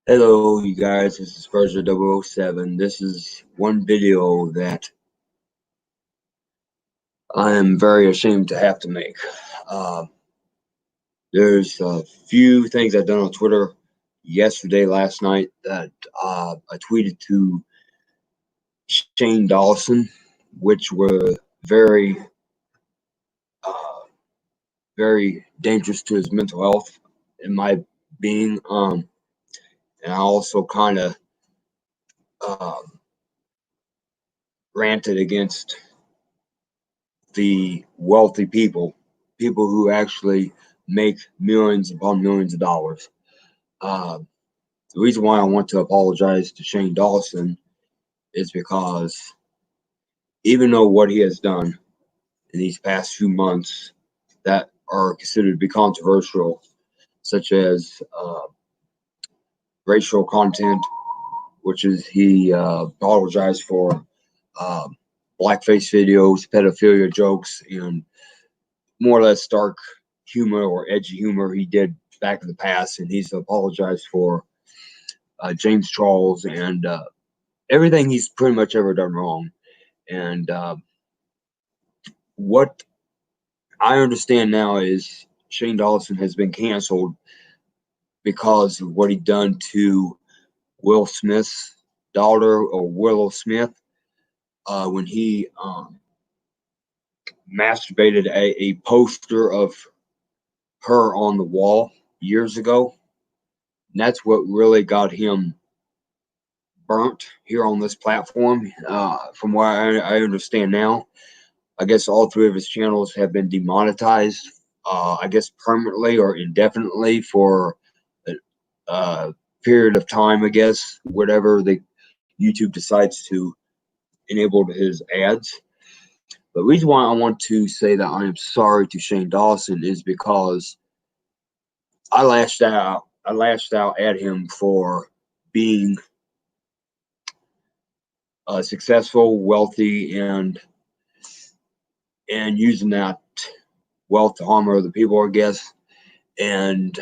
Hello, you guys. This is Version 007. This is one video that I am very ashamed to have to make. Uh, there's a few things I've done on Twitter yesterday, last night, that I tweeted to Shane Dawson, which were very, uh, very dangerous to his mental health in my being. And I also kind of uh, ranted against the wealthy people who actually make millions upon millions of dollars. Uh, the reason why I want to apologize to Shane Dawson is because even though what he has done in these past few months that are considered to be controversial, such as racial content, which is he apologized for uh, blackface videos, pedophilia jokes, and more or less dark humor or edgy humor he did back in the past, and he's apologized for James Charles and everything he's pretty much ever done wrong. And what I understand now is Shane Dawson has been canceled because of what he done to Will Smith's daughter, or Willow Smith, when he masturbated a poster of her on the wall years ago. And that's what really got him burnt here on this platform. From what I understand now, I guess all three of his channels have been demonetized, I guess permanently or indefinitely for a period of time, I guess, whatever the YouTube decides to enable his ads. The reason why I want to say that I am sorry to Shane Dawson is because I lashed out. I lashed out at him for being successful, wealthy, and using that wealth to harm other people, I guess, and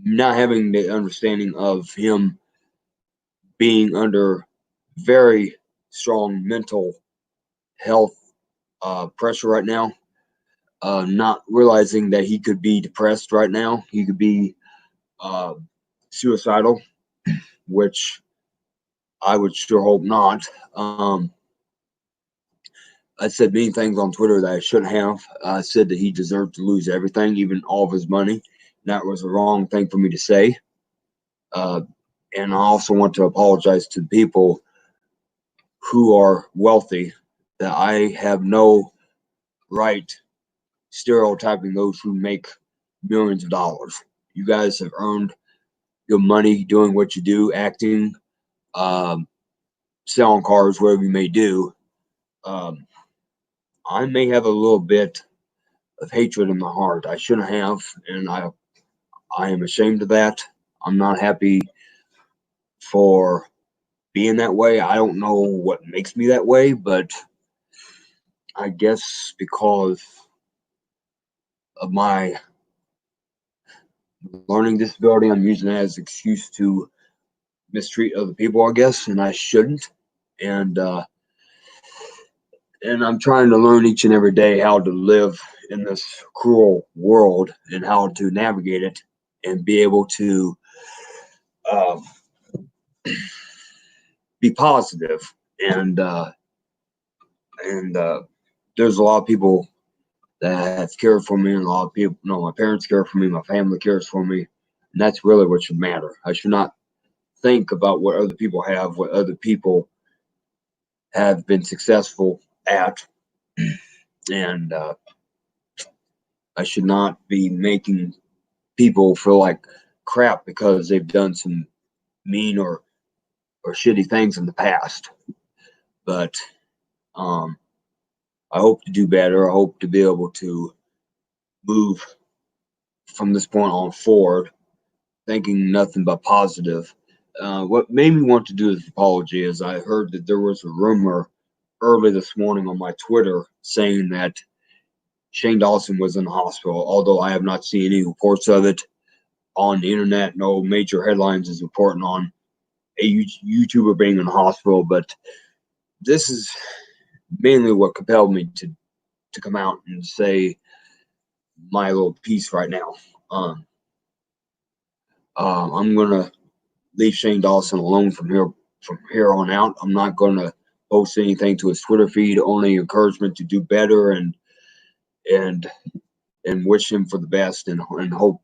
not having the understanding of him being under very strong mental health pressure right now, not realizing that he could be depressed right now. He could be uh, suicidal, which I would sure hope not. I said many things on Twitter that I shouldn't have. I said that he deserved to lose everything, even all of his money. That was the wrong thing for me to say. Uh, and I also want to apologize to the people who are wealthy, that I have no right stereotyping those who make millions of dollars. You guys have earned your money doing what you do, acting, um, selling cars, whatever you may do. Um, I may have a little bit of hatred in my heart. I shouldn't have, and I am ashamed of that. I'm not happy for being that way. I don't know what makes me that way, but I guess because of my learning disability, I'm using that as an excuse to mistreat other people, I guess, and I shouldn't. And and I'm trying to learn each and every day how to live in this cruel world and how to navigate it and be able to uh, be positive. And there's a lot of people that have cared for me, and a lot of people, my parents care for me, my family cares for me, and that's really what should matter. I should not think about what other people have, what other people have been successful at, and I should not be making people feel like crap because they've done some mean or shitty things in the past. But I hope to do better. I hope to be able to move from this point on forward, thinking nothing but positive. What made me want to do this apology is I heard that there was a rumor early this morning on my Twitter saying that Shane Dawson was in the hospital, although I have not seen any reports of it. on the internet. No major headlines is reporting on a YouTuber being in the hospital, but this is mainly what compelled me to come out and say my little piece right now. I'm gonna leave Shane Dawson alone from here on out. I'm not gonna post anything to his Twitter feed. Only encouragement to do better and and wish him for the best and hope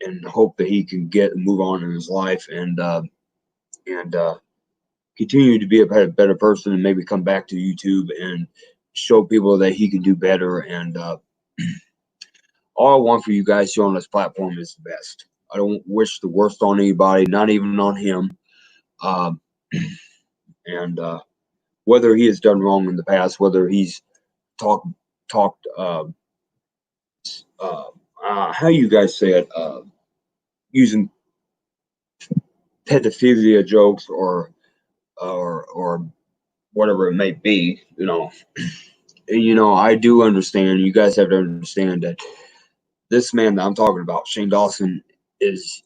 and hope that he can get and move on in his life and continue to be a better person and maybe come back to YouTube and show people that he can do better. And all I want for you guys here on this platform is the best. I don't wish the worst on anybody, not even on him. Uh, and whether he has done wrong in the past, whether he's talked how you guys say it, using pedophilia jokes or whatever it may be, I do understand. You guys have to understand that this man that I'm talking about, Shane Dawson, is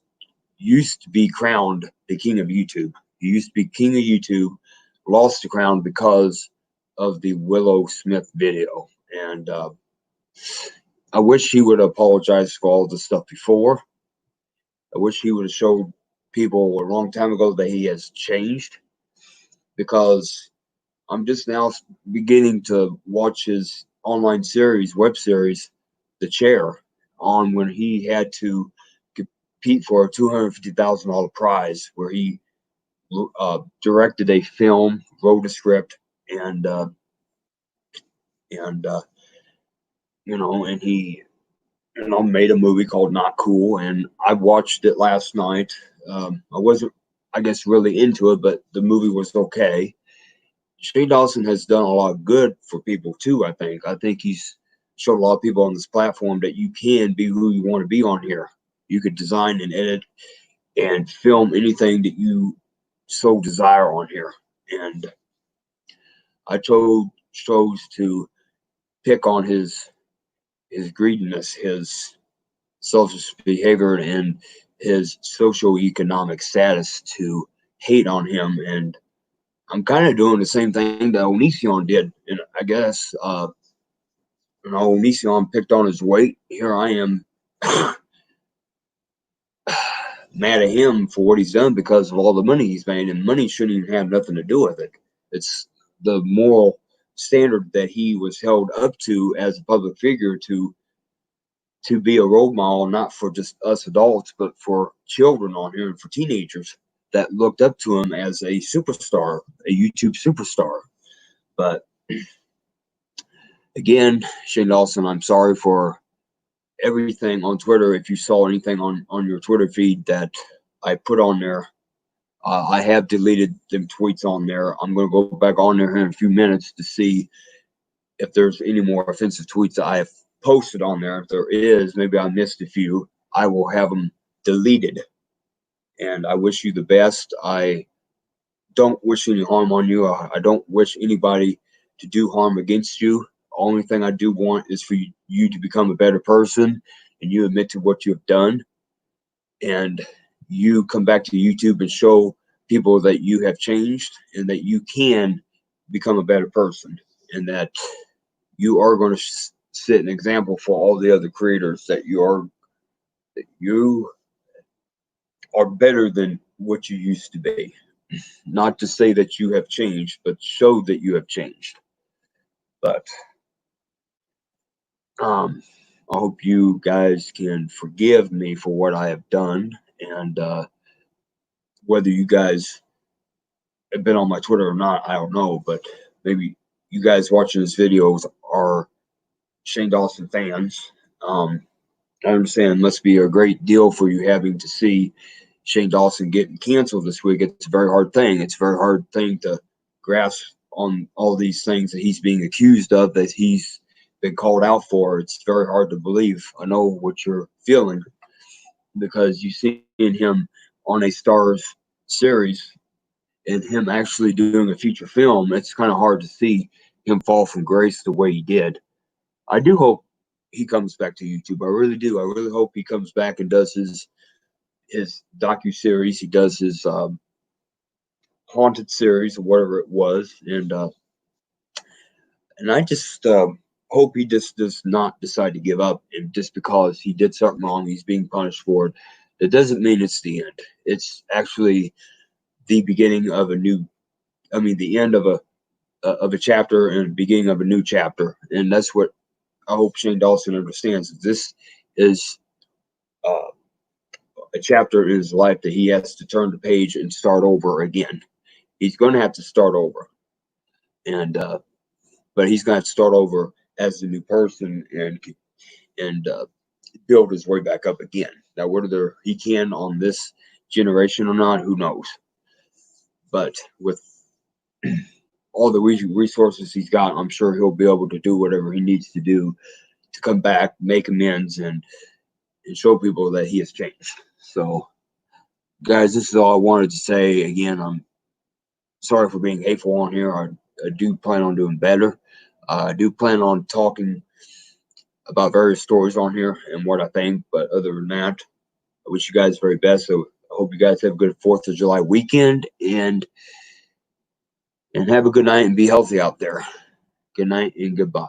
used to be crowned the king of YouTube. He used to be king of YouTube, lost the crown because of the Willow Smith video. And I wish he would apologize for all the stuff before. I wish he would have showed people a long time ago that he has changed, because I'm just now beginning to watch his online series, web series, The Chair, on when he had to compete for a $250,000 prize, where he directed a film, wrote a script, and and he made a movie called Not Cool, and I watched it last night. I wasn't, I guess, really into it, but the movie was okay. Shane Dawson has done a lot of good for people too. I think he's showed a lot of people on this platform that you can be who you want to be on here. You could design and edit and film anything that you so desire on here. And I chose to pick on his greediness, his selfish behavior, and his socioeconomic status to hate on him. And I'm kind of doing the same thing that Onision did. And I guess, Onision picked on his weight. Here I am mad at him for what he's done because of all the money he's made. And money shouldn't even have nothing to do with it. It's the moral standard that he was held up to as a public figure to be a role model, not for just us adults, but for children on here and for teenagers that looked up to him as a superstar, a YouTube superstar. But again, Shane Dawson, I'm sorry for everything on Twitter. If you saw anything on your Twitter feed that I put on there, I have deleted them tweets on there. I'm going to go back on there in a few minutes to see if there's any more offensive tweets that I have posted on there. If there is, maybe I missed a few, I will have them deleted. And I wish you the best. I don't wish any harm on you. I don't wish anybody to do harm against you. Only thing I do want is for you to become a better person, and you admit to what you have done, and you come back to YouTube and show people that you have changed and that you can become a better person, and that you are going to set an example for all the other creators that you are better than what you used to be. Not to say that you have changed, but show that you have changed. But I hope you guys can forgive me for what I have done, and whether you guys have been on my Twitter or not, I don't know, but maybe you guys watching this video are Shane Dawson fans. I understand it must be a great deal for you having to see Shane Dawson getting canceled this week. It's a very hard thing. It's a very hard thing to grasp on all these things that he's being accused of, that he's been called out for. It's very hard to believe. I know what you're feeling, because you've seen him on a Stars series and him actually doing a feature film. It's kind of hard to see him fall from grace the way he did. I do hope he comes back to YouTube. I really do. I really hope he comes back and does his docu-series. He does his haunted series or whatever it was, and I just hope he just does not decide to give up. And just because he did something wrong, he's being punished for it. That doesn't mean it's the end. It's actually the beginning of a new. I mean, the end of a chapter and beginning of a new chapter, and that's what I hope Shane Dawson understands. This is uh, a chapter in his life that he has to turn the page and start over again. He's going to have to start over, and but he's going to have to start over as a new person and build his way back up again. Now, whether he can on this generation or not, who knows? But with all the resources he's got, I'm sure he'll be able to do whatever he needs to do to come back, make amends, and show people that he has changed. So, guys, this is all I wanted to say. Again, I'm sorry for being hateful on here. I do plan on doing better. I do plan on talking about various stories on here and what I think. But other than that, I wish you guys the very best. So I hope you guys have a good 4th of July weekend and have a good night and be healthy out there. Good night and goodbye.